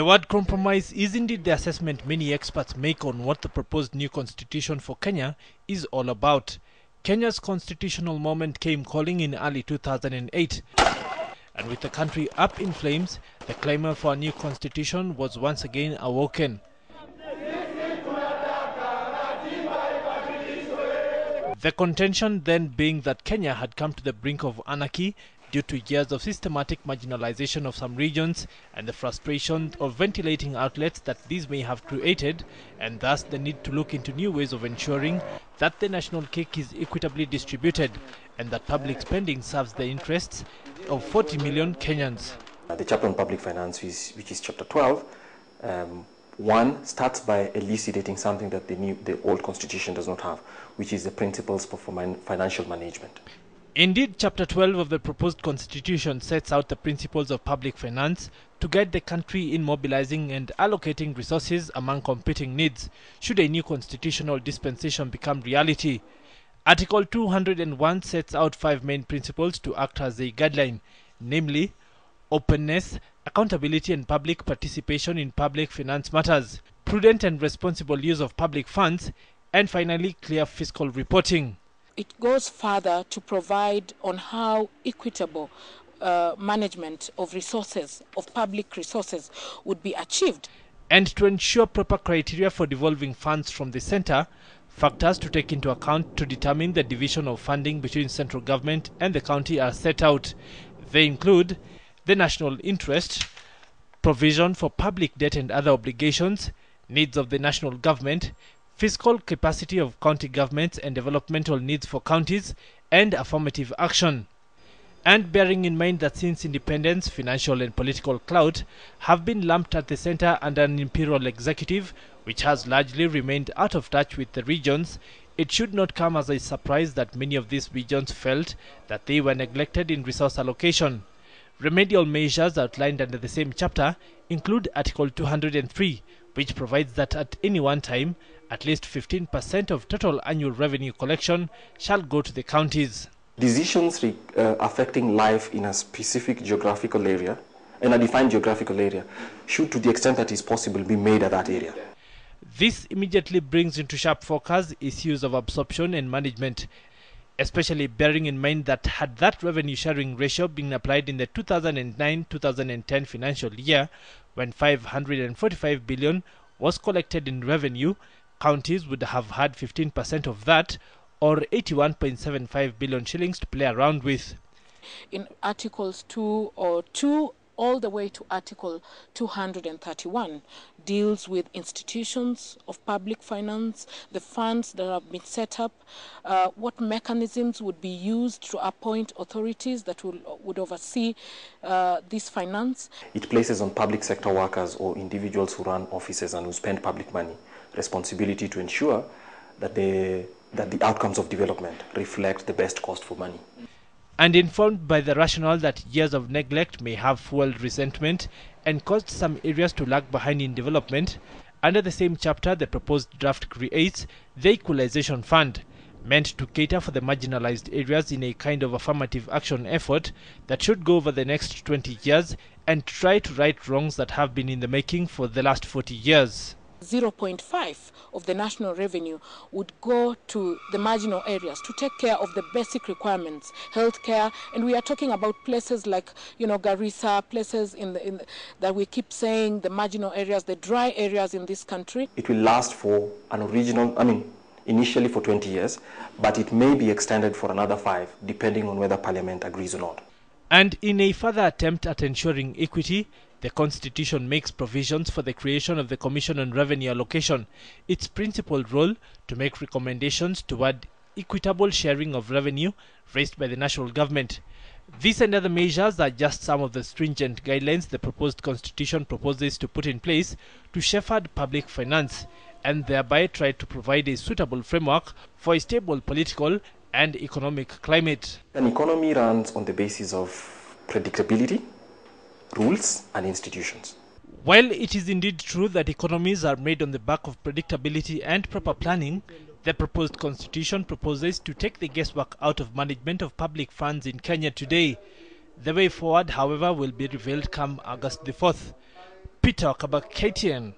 word compromise is indeed the assessment many experts make on what the proposed new constitution for Kenya is all about. Kenya's constitutional moment came calling in early 2008. And with the country up in flames, the clamor for a new constitution was once again awoken. The contention then being that Kenya had come to the brink of anarchy due to years of systematic marginalization of some regions and the frustration of ventilating outlets that these may have created, and thus the need to look into new ways of ensuring that the national cake is equitably distributed and that public spending serves the interests of 40 million Kenyans. The chapter on public finance, which is chapter 12, one starts by elucidating something that the old constitution does not have, which is the principles for financial management. Indeed, Chapter 12 of the proposed constitution sets out the principles of public finance to guide the country in mobilizing and allocating resources among competing needs, should a new constitutional dispensation become reality. Article 201 sets out 5 main principles to act as a guideline, namely openness, accountability and public participation in public finance matters, prudent and responsible use of public funds, and finally clear fiscal reporting. It goes further to provide on how equitable management of resources, of public resources, would be achieved. And to ensure proper criteria for devolving funds from the center, factors to take into account to determine the division of funding between central government and the county are set out. They include the national interest, provision for public debt and other obligations, needs of the national government, fiscal capacity of county governments and developmental needs for counties, and affirmative action. And bearing in mind that since independence, financial and political clout have been lumped at the center under an imperial executive, which has largely remained out of touch with the regions, it should not come as a surprise that many of these regions felt that they were neglected in resource allocation. Remedial measures outlined under the same chapter include Article 203, which provides that at any one time, at least 15% of total annual revenue collection shall go to the counties. Decisions affecting life in a specific geographical area, in a defined geographical area, should, to the extent that is possible, be made at that area. This immediately brings into sharp focus issues of absorption and management, especially bearing in mind that had that revenue sharing ratio been applied in the 2009-2010 financial year, when 545 billion was collected in revenue, counties would have had 15% of that, or 81.75 billion shillings to play around with. In Articles 2 all the way to Article 231 deals with institutions of public finance, the funds that have been set up, what mechanisms would be used to appoint authorities that would oversee this finance. It places on public sector workers or individuals who run offices and who spend public money responsibility to ensure that the outcomes of development reflect the best cost for money. And informed by the rationale that years of neglect may have fueled resentment and caused some areas to lag behind in development, under the same chapter the proposed draft creates the Equalization Fund, meant to cater for the marginalized areas in a kind of affirmative action effort that should go over the next 20 years and try to right wrongs that have been in the making for the last 40 years. 0.5 of the national revenue would go to the marginal areas to take care of the basic requirements, healthcare, and we are talking about places like, Garissa, places that we keep saying the marginal areas, the dry areas in this country. It will last for initially for 20 years, but it may be extended for another 5, depending on whether Parliament agrees or not. And in a further attempt at ensuring equity, the Constitution makes provisions for the creation of the Commission on Revenue Allocation, its principal role to make recommendations toward equitable sharing of revenue raised by the national government. These and other measures are just some of the stringent guidelines the proposed Constitution proposes to put in place to shepherd public finance, and thereby try to provide a suitable framework for a stable political and economic climate. An economy runs on the basis of predictability, rules and institutions. While it is indeed true that economies are made on the back of predictability and proper planning, the proposed constitution proposes to take the guesswork out of management of public funds in Kenya today. The way forward, however, will be revealed come August the 4th. Peter Wakaba, KTN.